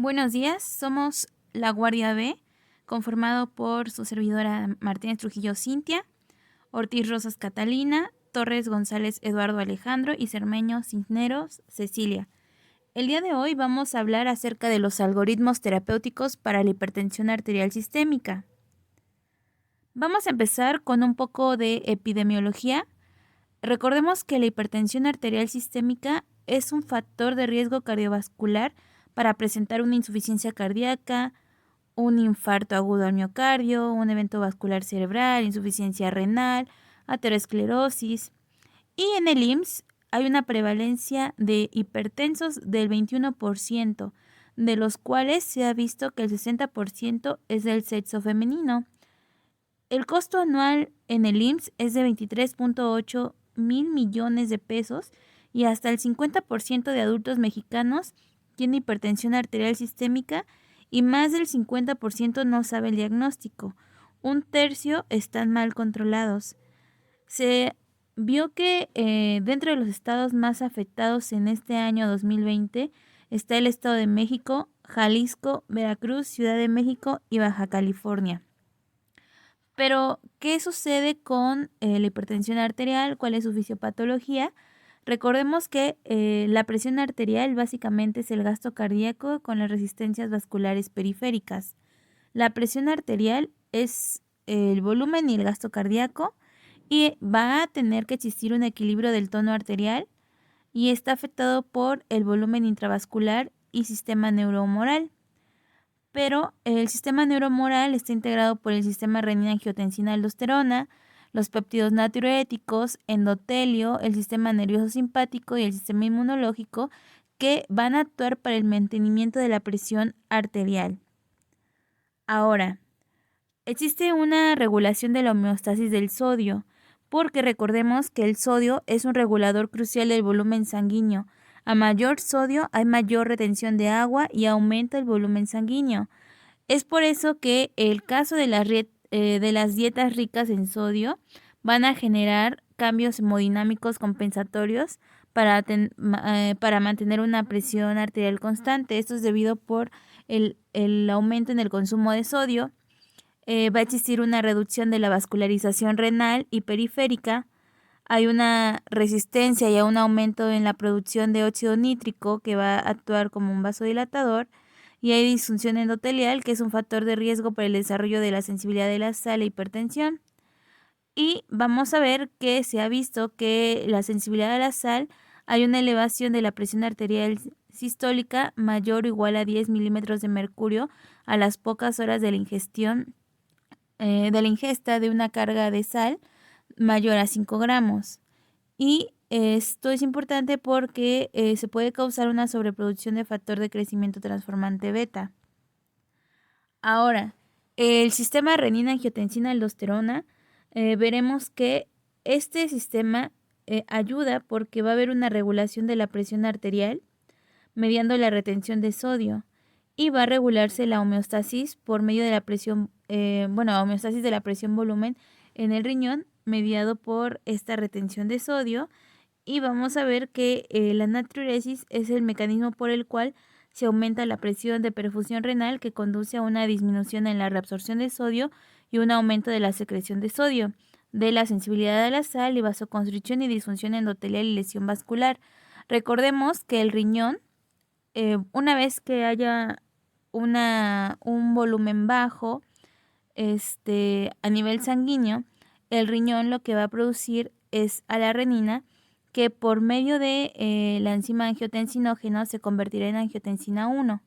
Buenos días, somos la Guardia B, conformado por su servidora Martínez Trujillo Cintia, Ortiz Rosas Catalina, Torres González Eduardo Alejandro y Cermeño Cisneros Cecilia. El día de hoy vamos a hablar acerca de los algoritmos terapéuticos para la hipertensión arterial sistémica. Vamos a empezar con un poco de epidemiología. Recordemos que la hipertensión arterial sistémica es un factor de riesgo cardiovascular para presentar una insuficiencia cardíaca, un infarto agudo al miocardio, un evento vascular cerebral, insuficiencia renal, aterosclerosis. Y en el IMSS hay una prevalencia de hipertensos del 21%, de los cuales se ha visto que el 60% es del sexo femenino. El costo anual en el IMSS es de 23.8 mil millones de pesos y hasta el 50% de adultos mexicanos tiene hipertensión arterial sistémica y más del 50% no sabe el diagnóstico. Un tercio están mal controlados. Se vio que dentro de los estados más afectados en este año 2020 está el Estado de México, Jalisco, Veracruz, Ciudad de México y Baja California. Pero, ¿qué sucede con la hipertensión arterial? ¿Cuál es su fisiopatología? Recordemos que la presión arterial básicamente es el gasto cardíaco con las resistencias vasculares periféricas. La presión arterial es el volumen y el gasto cardíaco y va a tener que existir un equilibrio del tono arterial y está afectado por el volumen intravascular y sistema neurohumoral. Pero el sistema neurohumoral está integrado por el sistema renina-angiotensina-aldosterona, los péptidos natriuréticos, endotelio, el sistema nervioso simpático y el sistema inmunológico que van a actuar para el mantenimiento de la presión arterial. Ahora, existe una regulación de la homeostasis del sodio, porque recordemos que el sodio es un regulador crucial del volumen sanguíneo. A mayor sodio hay mayor retención de agua y aumenta el volumen sanguíneo. Es por eso que el caso de las dietas ricas en sodio van a generar cambios hemodinámicos compensatorios para mantener una presión arterial constante. Esto es debido por el aumento en el consumo de sodio. Va a existir una reducción de la vascularización renal y periférica. Hay una resistencia y un aumento en la producción de óxido nítrico que va a actuar como un vasodilatador. Y hay disfunción endotelial, que es un factor de riesgo para el desarrollo de la sensibilidad de la sal e hipertensión. Y vamos a ver que se ha visto que la sensibilidad a la sal hay una elevación de la presión arterial sistólica mayor o igual a 10 milímetros de mercurio a las pocas horas de la ingesta de una carga de sal mayor a 5 gramos. Y esto es importante porque se puede causar una sobreproducción de factor de crecimiento transformante beta. Ahora, el sistema renina-angiotensina-aldosterona, veremos que este sistema ayuda porque va a haber una regulación de la presión arterial mediando la retención de sodio y va a regularse la homeostasis por medio de la presión, homeostasis de la presión volumen en el riñón mediado por esta retención de sodio. Y vamos a ver que la natriuresis es el mecanismo por el cual se aumenta la presión de perfusión renal que conduce a una disminución en la reabsorción de sodio y un aumento de la secreción de sodio, de la sensibilidad a la sal y vasoconstricción y disfunción endotelial y lesión vascular. Recordemos que el riñón, una vez que haya un volumen bajo a nivel sanguíneo, el riñón lo que va a producir es a la renina, que por medio de la enzima angiotensinógeno se convertirá en angiotensina 1.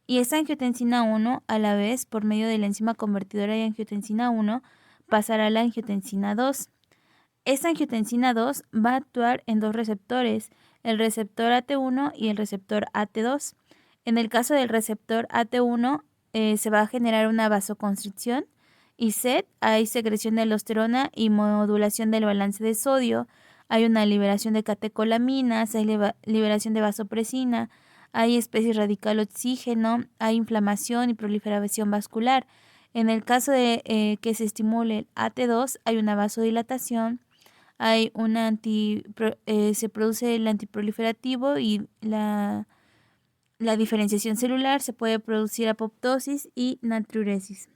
Y esa angiotensina 1, a la vez, por medio de la enzima convertidora de angiotensina 1, pasará a la angiotensina 2. Esa angiotensina 2 va a actuar en dos receptores, el receptor AT1 y el receptor AT2. En el caso del receptor AT1, se va a generar una vasoconstricción y sed, hay secreción de aldosterona y modulación del balance de sodio, hay una liberación de catecolaminas, hay liberación de vasopresina, hay especies radical oxígeno, hay inflamación y proliferación vascular. En el caso de que se estimule el AT2, hay una vasodilatación, hay se produce el antiproliferativo y la diferenciación celular, se puede producir apoptosis y natriuresis.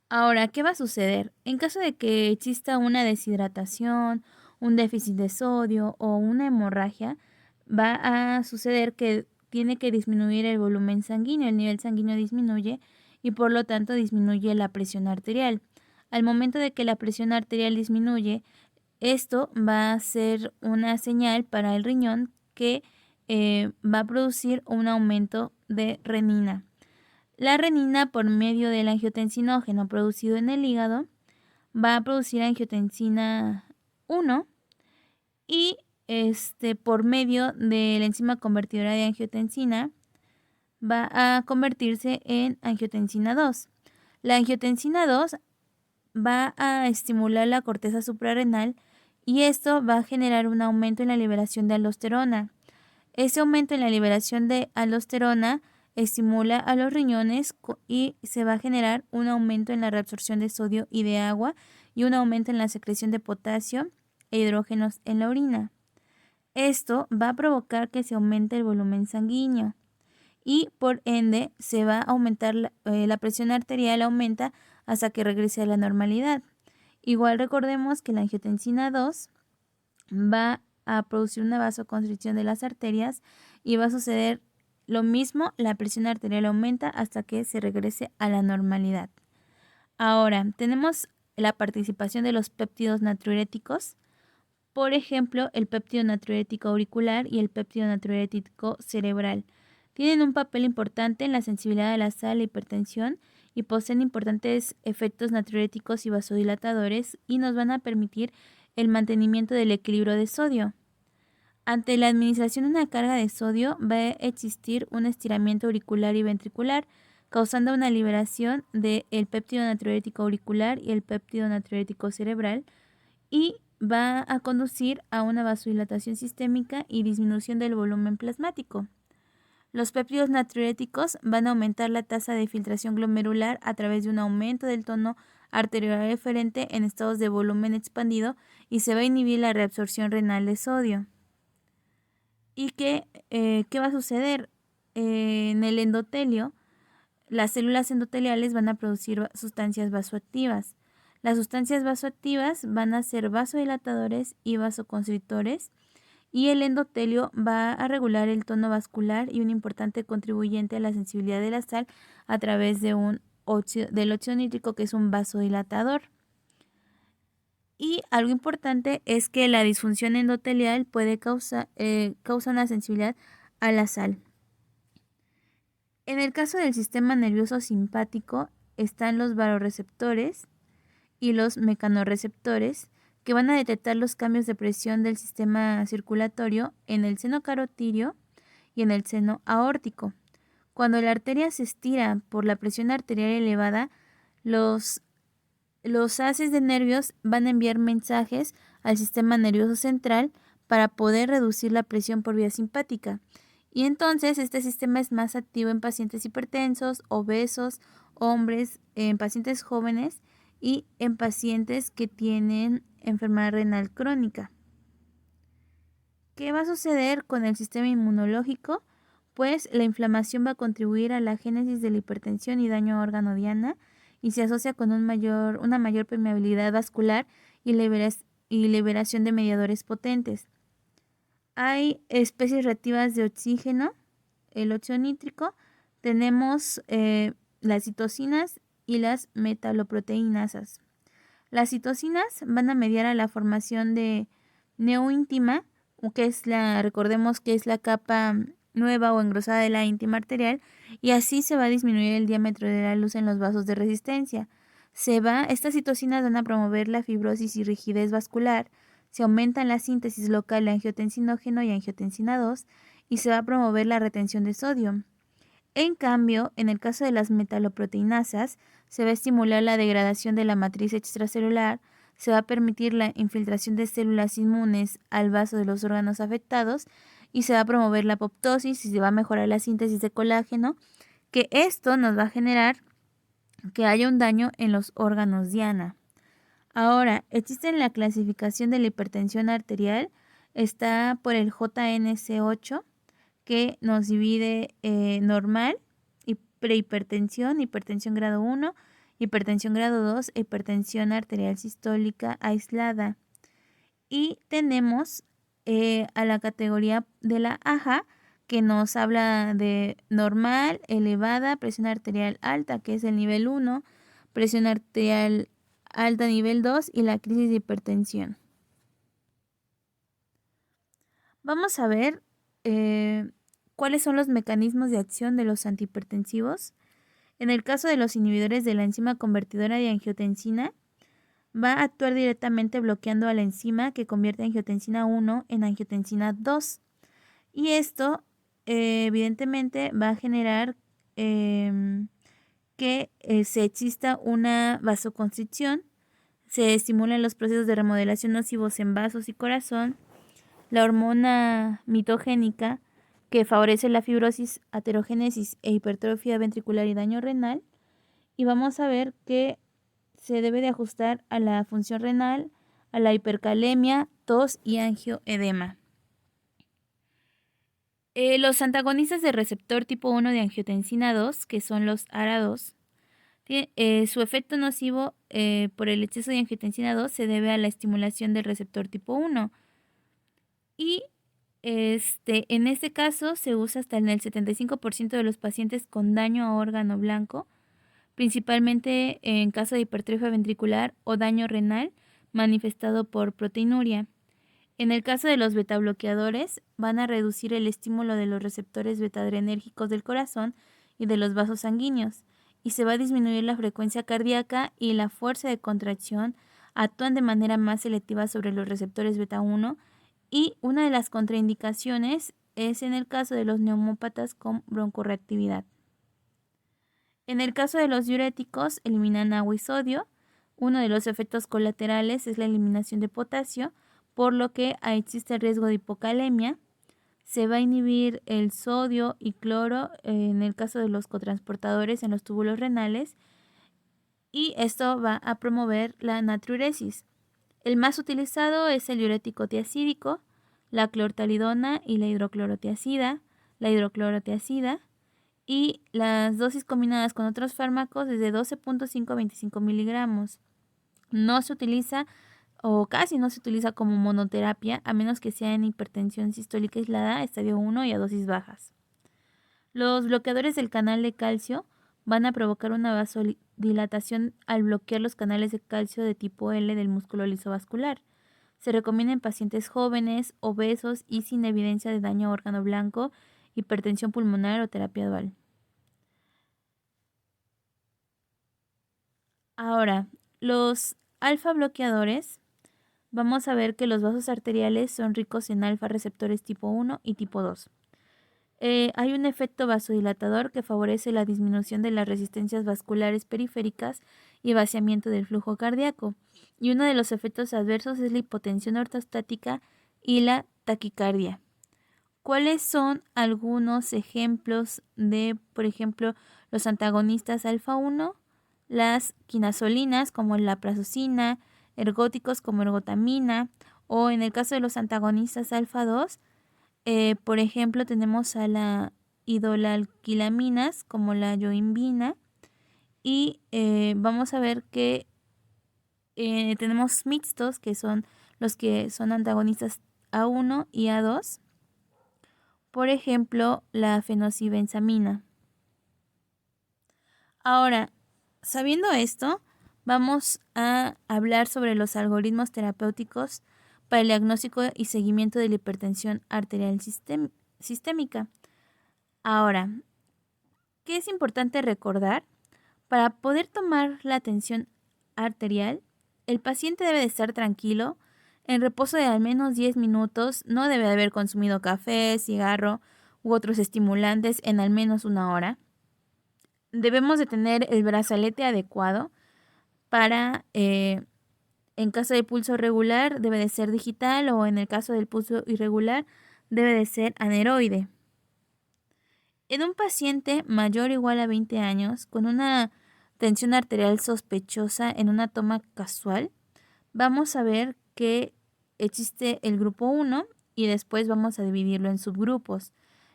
Ahora, ¿qué va a suceder? En caso de que exista una deshidratación, un déficit de sodio o una hemorragia, va a suceder que tiene que disminuir el volumen sanguíneo, el nivel sanguíneo disminuye y por lo tanto disminuye la presión arterial. Al momento de que la presión arterial disminuye, esto va a ser una señal para el riñón que va a producir un aumento de renina. La renina, por medio del angiotensinógeno producido en el hígado, va a producir angiotensina 1 y por medio de la enzima convertidora de angiotensina va a convertirse en angiotensina 2. La angiotensina 2 va a estimular la corteza suprarrenal y esto va a generar un aumento en la liberación de aldosterona. Ese aumento en la liberación de aldosterona estimula a los riñones y se va a generar un aumento en la reabsorción de sodio y de agua y un aumento en la secreción de potasio e hidrógenos en la orina. Esto va a provocar que se aumente el volumen sanguíneo y por ende se va a aumentar la presión arterial aumenta hasta que regrese a la normalidad. Igual recordemos que la angiotensina 2 va a producir una vasoconstricción de las arterias y va a suceder lo mismo, la presión arterial aumenta hasta que se regrese a la normalidad. Ahora, tenemos la participación de los péptidos natriuréticos, por ejemplo, el péptido natriurético auricular y el péptido natriurético cerebral. Tienen un papel importante en la sensibilidad a la sal, la hipertensión y poseen importantes efectos natriuréticos y vasodilatadores y nos van a permitir el mantenimiento del equilibrio de sodio. Ante la administración de una carga de sodio va a existir un estiramiento auricular y ventricular, causando una liberación del péptido natriurético auricular y el péptido natriurético cerebral y va a conducir a una vasodilatación sistémica y disminución del volumen plasmático. Los péptidos natriuréticos van a aumentar la tasa de filtración glomerular a través de un aumento del tono arterial eferente en estados de volumen expandido y se va a inhibir la reabsorción renal de sodio. ¿Y qué va a suceder? En el endotelio, las células endoteliales van a producir sustancias vasoactivas. Las sustancias vasoactivas van a ser vasodilatadores y vasoconstrictores y el endotelio va a regular el tono vascular y un importante contribuyente a la sensibilidad de la sal a través de del óxido nítrico, que es un vasodilatador. Y algo importante es que la disfunción endotelial puede causar una sensibilidad a la sal. En el caso del sistema nervioso simpático están los vasoreceptores y los mecanorreceptores que van a detectar los cambios de presión del sistema circulatorio en el seno carotidio y en el seno aórtico. Cuando la arteria se estira por la presión arterial elevada, los haces de nervios van a enviar mensajes al sistema nervioso central para poder reducir la presión por vía simpática. Y entonces este sistema es más activo en pacientes hipertensos, obesos, hombres, en pacientes jóvenes y en pacientes que tienen enfermedad renal crónica. ¿Qué va a suceder con el sistema inmunológico? Pues la inflamación va a contribuir a la génesis de la hipertensión y daño a órgano diana y se asocia con una mayor permeabilidad vascular y liberación de mediadores potentes. Hay especies reactivas de oxígeno, el óxido nítrico, tenemos las citocinas y las metaloproteinasas. Las citocinas van a mediar a la formación de neoíntima, que recordemos que es la capa nueva o engrosada de la íntima arterial, y así se va a disminuir el diámetro de la luz en los vasos de resistencia. Estas citocinas van a promover la fibrosis y rigidez vascular, se aumenta la síntesis local de angiotensinógeno y angiotensina 2 y se va a promover la retención de sodio. En cambio, en el caso de las metaloproteinasas, se va a estimular la degradación de la matriz extracelular, se va a permitir la infiltración de células inmunes al vaso de los órganos afectados y se va a promover la apoptosis y se va a mejorar la síntesis de colágeno, que esto nos va a generar que haya un daño en los órganos diana. Ahora, existe la clasificación de la hipertensión arterial, está por el JNC8, que nos divide normal, prehipertensión, hipertensión grado 1, hipertensión grado 2 e hipertensión arterial sistólica aislada. Y tenemos a la categoría de la AJA, que nos habla de normal, elevada, presión arterial alta, que es el nivel 1, presión arterial alta nivel 2 y la crisis de hipertensión. Vamos a ver cuáles son los mecanismos de acción de los antihipertensivos. En el caso de los inhibidores de la enzima convertidora de angiotensina, va a actuar directamente bloqueando a la enzima que convierte angiotensina 1 en angiotensina 2. Y esto evidentemente va a generar que se exista una vasoconstricción, se estimulan los procesos de remodelación nocivos en vasos y corazón, la hormona mitogénica que favorece la fibrosis, aterogénesis e hipertrofia ventricular y daño renal, y vamos a ver que se debe de ajustar a la función renal, a la hipercalemia, tos y angioedema. Los antagonistas del receptor tipo 1 de angiotensina 2, que son los ARA2, su efecto nocivo por el exceso de angiotensina 2 se debe a la estimulación del receptor tipo 1. Y en este caso se usa hasta en el 75% de los pacientes con daño a órgano blanco, principalmente en caso de hipertrofia ventricular o daño renal manifestado por proteinuria. En el caso de los betabloqueadores, van a reducir el estímulo de los receptores beta-adrenérgicos del corazón y de los vasos sanguíneos, y se va a disminuir la frecuencia cardíaca y la fuerza de contracción. Actúan de manera más selectiva sobre los receptores beta-1, y una de las contraindicaciones es en el caso de los neumópatas con broncorreactividad. En el caso de los diuréticos, eliminan agua y sodio. Uno de los efectos colaterales es la eliminación de potasio, por lo que existe el riesgo de hipocalemia. Se va a inhibir el sodio y cloro en el caso de los cotransportadores en los túbulos renales, y esto va a promover la natriuresis. El más utilizado es el diurético tiacídico, la clortalidona y la hidroclorotiacida, y las dosis combinadas con otros fármacos desde 12.5 a 25 miligramos. No se utiliza o casi no se utiliza como monoterapia, a menos que sea en hipertensión sistólica aislada, estadio 1 y a dosis bajas. Los bloqueadores del canal de calcio van a provocar una vasodilatación al bloquear los canales de calcio de tipo L del músculo lisovascular. Se recomienda en pacientes jóvenes, obesos y sin evidencia de daño a órgano blanco, hipertensión pulmonar o terapia dual. Ahora, los alfa bloqueadores, vamos a ver que los vasos arteriales son ricos en alfa receptores tipo 1 y tipo 2. Hay un efecto vasodilatador que favorece la disminución de las resistencias vasculares periféricas y vaciamiento del flujo cardíaco. Y uno de los efectos adversos es la hipotensión ortostática y la taquicardia. ¿Cuáles son algunos ejemplos de, por ejemplo, los antagonistas alfa 1? Las quinazolinas como la prazosina, ergóticos como ergotamina, o en el caso de los antagonistas alfa 2, por ejemplo, tenemos a la idolalquilaminas como la yoimbina, y vamos a ver que tenemos mixtos, que son los que son antagonistas A1 y A2, por ejemplo, la fenocibenzamina. Ahora, sabiendo esto, vamos a hablar sobre los algoritmos terapéuticos para el diagnóstico y seguimiento de la hipertensión arterial sistémica. Ahora, ¿qué es importante recordar? Para poder tomar la tensión arterial, el paciente debe de estar tranquilo, en reposo de al menos 10 minutos, no debe de haber consumido café, cigarro u otros estimulantes en al menos una hora. Debemos de tener el brazalete adecuado para, en caso de pulso regular, debe de ser digital, o en el caso del pulso irregular, debe de ser aneroide. En un paciente mayor o igual a 20 años, con una tensión arterial sospechosa en una toma casual, vamos a ver que existe el grupo 1 y después vamos a dividirlo en subgrupos.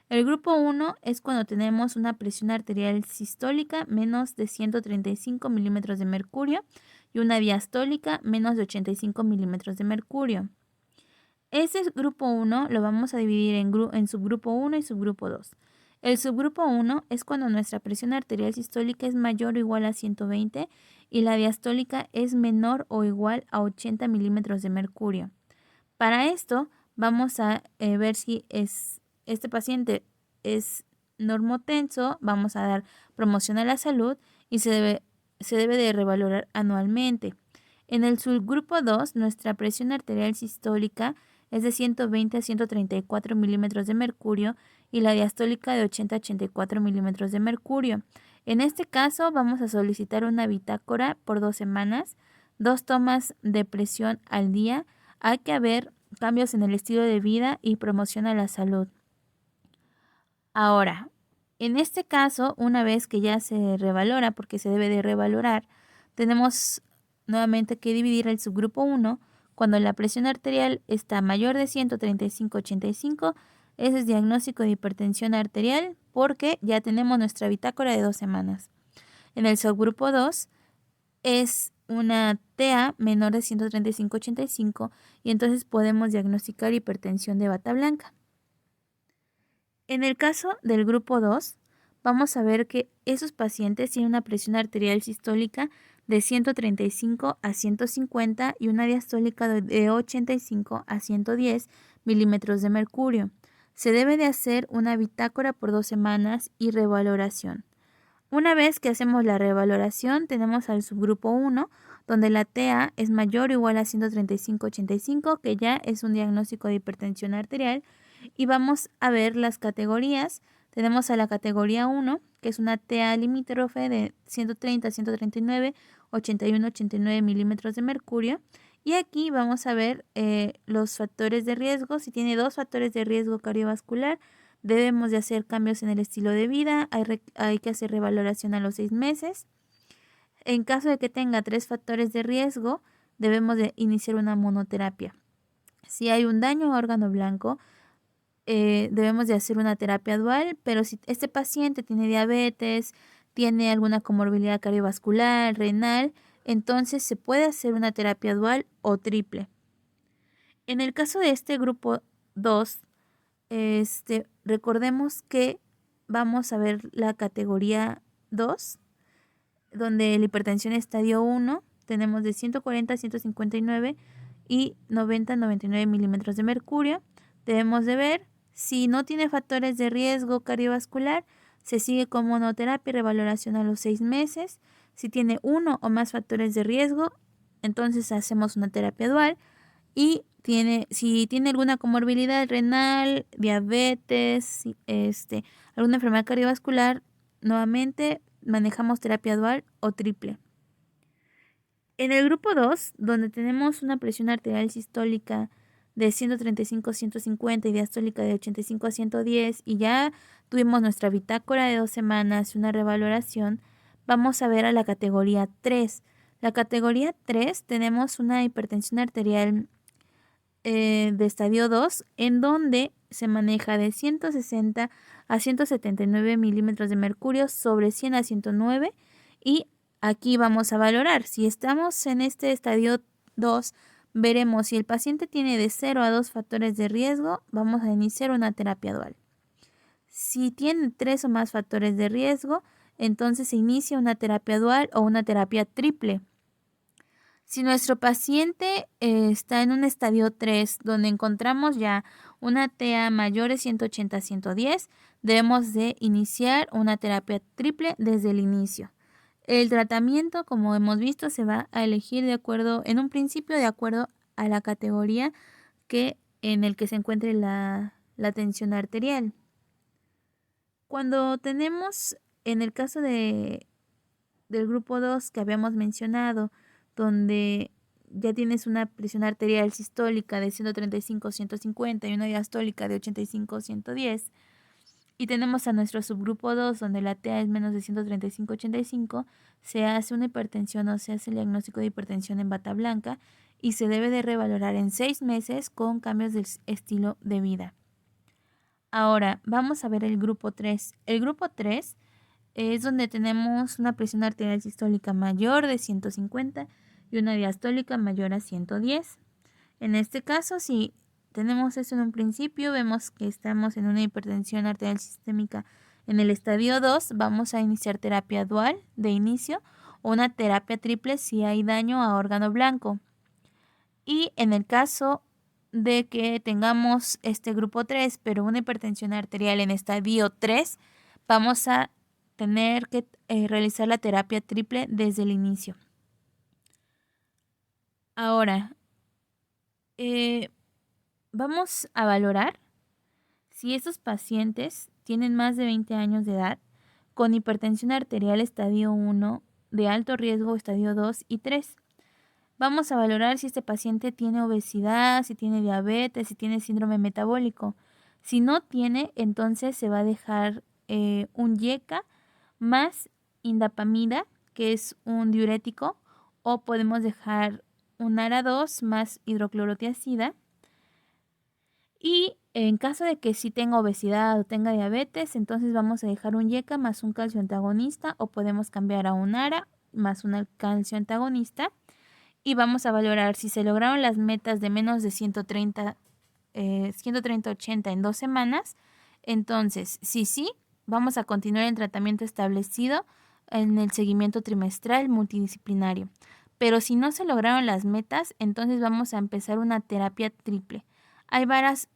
El grupo 1 es cuando tenemos una presión arterial sistólica menos de 135 milímetros de mercurio y una diastólica menos de 85 milímetros de mercurio. Este grupo 1 lo vamos a dividir en subgrupo 1 y subgrupo 2. El subgrupo 1 es cuando nuestra presión arterial sistólica es mayor o igual a 120 y la diastólica es menor o igual a 80 milímetros de mercurio. Para esto vamos a ver si este paciente es normotenso, vamos a dar promoción a la salud y se debe de revalorar anualmente. En el subgrupo 2, nuestra presión arterial sistólica es de 120 a 134 milímetros de mercurio y la diastólica de 80 a 84 milímetros de mercurio. En este caso vamos a solicitar una bitácora por 2 semanas, 2 tomas de presión al día. Hay que haber cambios en el estilo de vida y promoción a la salud. Ahora, en este caso, una vez que ya se revalora, porque se debe de revalorar, tenemos nuevamente que dividir el subgrupo 1. Cuando la presión arterial está mayor de 135/85, ese es diagnóstico de hipertensión arterial porque ya tenemos nuestra bitácora de 2 semanas. En el subgrupo 2 es una TA menor de 135/85 y entonces podemos diagnosticar hipertensión de bata blanca. En el caso del grupo 2, vamos a ver que esos pacientes tienen una presión arterial sistólica de 135 a 150 y una diastólica de 85 a 110 milímetros de mercurio. Se debe de hacer una bitácora por 2 semanas y revaloración. Una vez que hacemos la revaloración, tenemos al subgrupo 1, donde la TA es mayor o igual a 135/85, que ya es un diagnóstico de hipertensión arterial, y vamos a ver las categorías. Tenemos a la categoría 1, que es una TA limítrofe de 130 a 139, 81 89 milímetros de mercurio. Y aquí vamos a ver los factores de riesgo. Si tiene 2 factores de riesgo cardiovascular, debemos de hacer cambios en el estilo de vida. Hay que hacer revaloración a los 6 meses. En caso de que tenga 3 factores de riesgo, debemos de iniciar una monoterapia. Si hay un daño a órgano blanco, debemos de hacer una terapia dual, pero si este paciente tiene diabetes, tiene alguna comorbilidad cardiovascular, renal, entonces se puede hacer una terapia dual o triple. En el caso de este grupo 2, recordemos que vamos a ver la categoría 2, donde la hipertensión estadio 1 tenemos de 140 a 159 y 90 a 99 milímetros de mercurio. Debemos de ver si no tiene factores de riesgo cardiovascular, se sigue con monoterapia y revaloración a los 6 meses. Si tiene uno o más factores de riesgo, entonces hacemos una terapia dual. Y si tiene alguna comorbilidad renal, diabetes, alguna enfermedad cardiovascular, nuevamente manejamos terapia dual o triple. En el grupo 2, donde tenemos una presión arterial sistólica de 135 a 150 y diastólica de 85 a 110 y ya tuvimos nuestra bitácora de 2 semanas y una revaloración, vamos a ver a la categoría 3. La categoría 3 tenemos una hipertensión arterial de estadio 2, en donde se maneja de 160 a 179 milímetros de mercurio sobre 100 a 109 y aquí vamos a valorar. Si estamos en este estadio 2, veremos si el paciente tiene de 0 a 2 factores de riesgo, vamos a iniciar una terapia dual. Si tiene 3 o más factores de riesgo, entonces se inicia una terapia dual o una terapia triple. Si nuestro paciente está en un estadio 3, donde encontramos ya una TA mayor de 180 a 110, debemos de iniciar una terapia triple desde el inicio. El tratamiento, como hemos visto, se va a elegir en un principio, de acuerdo a la categoría en el que se encuentre la tensión arterial. Cuando tenemos, en el caso del grupo 2 que habíamos mencionado, donde ya tienes una presión arterial sistólica de 135/150 y una diastólica de 85/110, y tenemos a nuestro subgrupo 2, donde la TA es menos de 135/85, se hace una hipertensión o se hace el diagnóstico de hipertensión en bata blanca y se debe de revalorar en 6 meses con cambios del estilo de vida. Ahora, vamos a ver el grupo 3. El grupo 3 es donde tenemos una presión arterial sistólica mayor de 150 y una diastólica mayor a 110. En este caso, si tenemos eso en un principio, vemos que estamos en una hipertensión arterial sistémica en el estadio 2, vamos a iniciar terapia dual de inicio o una terapia triple si hay daño a órgano blanco. Y en el caso de que tengamos este grupo 3, pero una hipertensión arterial en estadio 3, vamos a tener que realizar la terapia triple desde el inicio. Ahora, vamos a valorar si estos pacientes tienen más de 20 años de edad con hipertensión arterial estadio 1 de alto riesgo, estadio 2 y 3. Vamos a valorar si este paciente tiene obesidad, si tiene diabetes, si tiene síndrome metabólico. Si no tiene, entonces se va a dejar un YECA más indapamida, que es un diurético, o podemos dejar un ARA2 más hidroclorotiazida. Y en caso de que sí tenga obesidad o tenga diabetes, entonces vamos a dejar un YECA más un calcio antagonista, o podemos cambiar a un ARA más un calcio antagonista. Y vamos a valorar si se lograron las metas de menos de 130-80 en 2 semanas. Entonces, sí, vamos a continuar el tratamiento establecido en el seguimiento trimestral multidisciplinario. Pero si no se lograron las metas, entonces vamos a empezar una terapia triple. Hay varias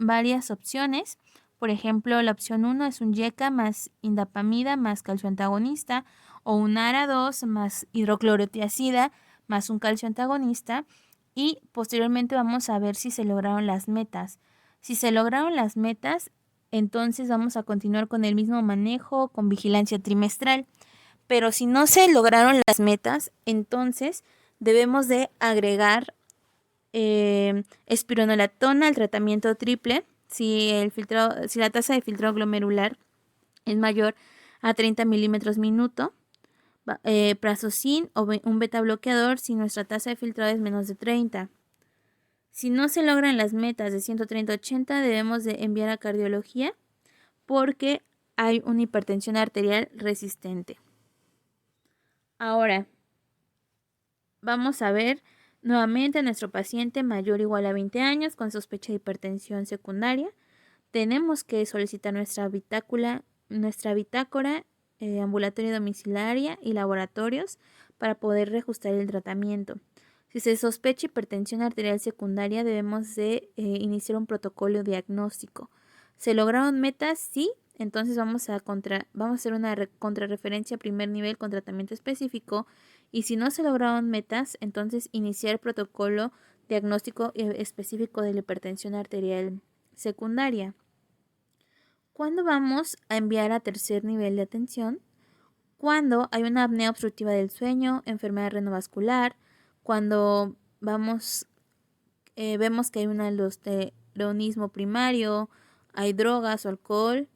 opciones. Por ejemplo, la opción 1 es un YECA más indapamida más calcio antagonista, o un ARA2 más hidroclorotiazida más un calcio antagonista, y posteriormente vamos a ver si se lograron las metas. Si se lograron las metas, entonces vamos a continuar con el mismo manejo con vigilancia trimestral. Pero si no se lograron las metas, entonces debemos de agregar espironolactona al tratamiento triple si la tasa de filtrado glomerular es mayor a 30 milímetros minuto. Prazosin o un beta bloqueador si nuestra tasa de filtrado es menos de 30. Si no se logran las metas de 130-80, debemos de enviar a cardiología porque hay una hipertensión arterial resistente. Ahora, vamos a ver nuevamente a nuestro paciente mayor o igual a 20 años con sospecha de hipertensión secundaria. Tenemos que solicitar nuestra bitácora ambulatoria domiciliaria y laboratorios para poder reajustar el tratamiento. Si se sospecha hipertensión arterial secundaria, debemos de iniciar un protocolo diagnóstico. ¿Se lograron metas? Sí. Entonces vamos a hacer una contrarreferencia a primer nivel con tratamiento específico, y si no se lograron metas, entonces iniciar el protocolo diagnóstico específico de la hipertensión arterial secundaria. ¿Cuándo vamos a enviar a tercer nivel de atención? Cuando hay una apnea obstructiva del sueño, enfermedad renovascular, cuando vemos que hay un aldosteronismo primario, hay drogas o alcohol,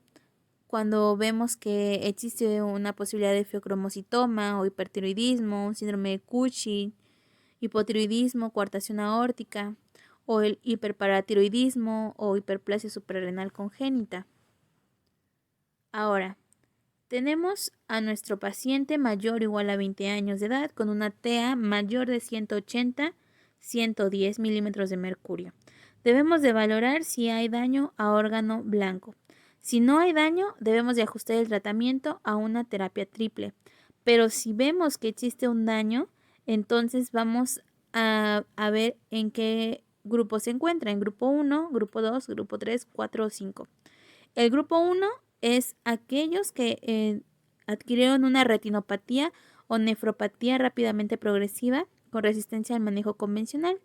cuando vemos que existe una posibilidad de feocromocitoma o hipertiroidismo, un síndrome de Cushing, hipotiroidismo, coartación aórtica, o el hiperparatiroidismo o hiperplasia suprarrenal congénita. Ahora, tenemos a nuestro paciente mayor o igual a 20 años de edad con una TA mayor de 180-110 milímetros de mercurio. Debemos de valorar si hay daño a órgano blanco. Si no hay daño, debemos de ajustar el tratamiento a una terapia triple. Pero si vemos que existe un daño, entonces vamos a ver en qué grupo se encuentra. En grupo 1, grupo 2, grupo 3, 4 o 5. El grupo 1 es aquellos que adquirieron una retinopatía o nefropatía rápidamente progresiva con resistencia al manejo convencional.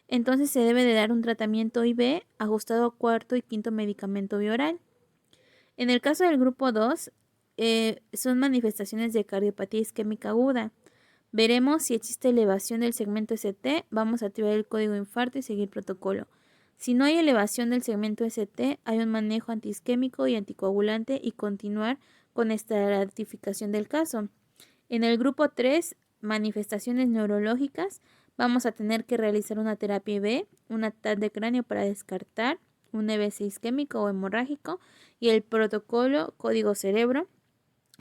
Entonces se debe de dar un tratamiento IV ajustado a cuarto y quinto medicamento bioral. En el caso del grupo 2, son manifestaciones de cardiopatía isquémica aguda. Veremos si existe elevación del segmento ST, vamos a activar el código infarto y seguir protocolo. Si no hay elevación del segmento ST, hay un manejo antiisquémico y anticoagulante y continuar con estratificación del caso. En el grupo 3, manifestaciones neurológicas, vamos a tener que realizar una terapia IV, una TAC de cráneo para descartar un EBC isquémico o hemorrágico, y el protocolo código cerebro.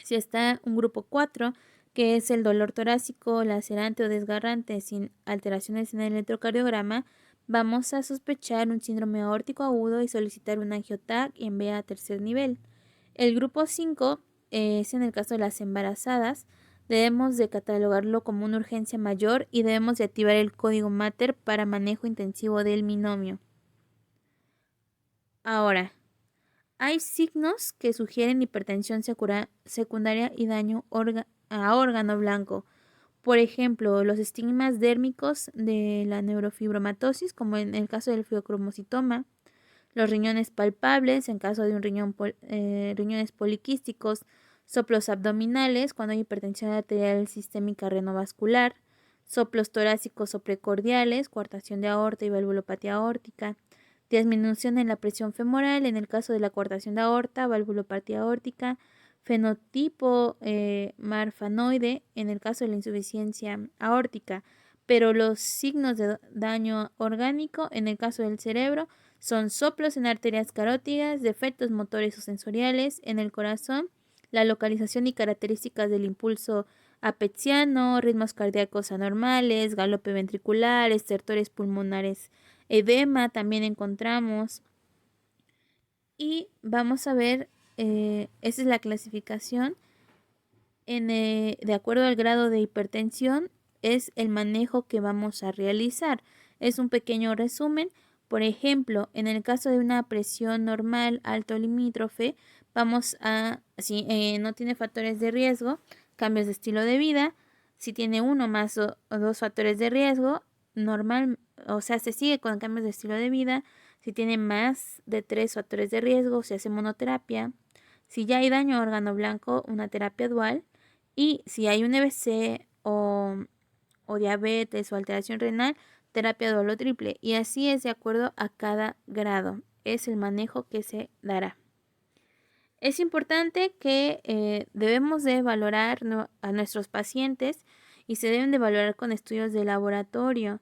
Si está un grupo 4, que es el dolor torácico, lacerante o desgarrante sin alteraciones en el electrocardiograma, vamos a sospechar un síndrome aórtico agudo y solicitar un angio-TAC en vía a tercer nivel. El grupo 5 es en el caso de las embarazadas. Debemos de catalogarlo como una urgencia mayor y debemos de activar el código MATER para manejo intensivo del binomio. Ahora, hay signos que sugieren hipertensión secundaria y daño a órgano blanco. Por ejemplo, los estigmas dérmicos de la neurofibromatosis, como en el caso del fiocromocitoma, los riñones palpables en caso de un riñones poliquísticos, soplos abdominales cuando hay hipertensión arterial sistémica renovascular, soplos torácicos o precordiales, coartación de aorta y valvulopatía aórtica, disminución en la presión femoral en el caso de la coartación de aorta, valvulopatía aórtica, fenotipo marfanoide en el caso de la insuficiencia aórtica, pero los signos de daño orgánico en el caso del cerebro son soplos en arterias carótidas, defectos motores o sensoriales en el corazón, la localización y características del impulso apetziano, ritmos cardíacos anormales, galope ventricular, estertores pulmonares, edema también encontramos. Y vamos a ver, esa es la clasificación. De acuerdo al grado de hipertensión, es el manejo que vamos a realizar. Es un pequeño resumen. Por ejemplo, en el caso de una presión normal alto limítrofe, vamos a, si no tiene factores de riesgo, cambios de estilo de vida. Si tiene uno más o dos factores de riesgo, normal, o sea, se sigue con cambios de estilo de vida. Si tiene más de 3 factores de riesgo, se hace monoterapia. Si ya hay daño a órgano blanco, una terapia dual. Y si hay un EBC o diabetes o alteración renal, terapia dual o triple. Y así es de acuerdo a cada grado. Es el manejo que se dará. Es importante que debemos de valorar a nuestros pacientes y se deben de valorar con estudios de laboratorio.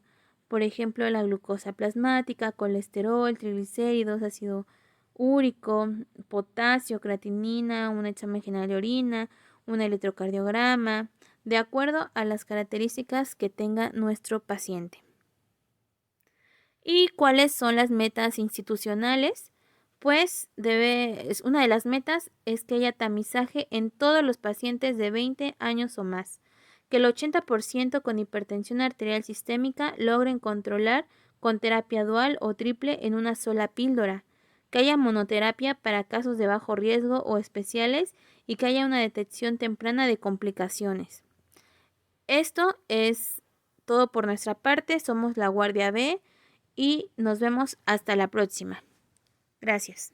Por ejemplo, la glucosa plasmática, colesterol, triglicéridos, ácido úrico, potasio, creatinina, un examen general de orina, un electrocardiograma, de acuerdo a las características que tenga nuestro paciente. ¿Y cuáles son las metas institucionales? Pues una de las metas es que haya tamizaje en todos los pacientes de 20 años o más, que el 80% con hipertensión arterial sistémica logren controlar con terapia dual o triple en una sola píldora, que haya monoterapia para casos de bajo riesgo o especiales y que haya una detección temprana de complicaciones. Esto es todo por nuestra parte. Somos la Guardia B y nos vemos hasta la próxima. Gracias.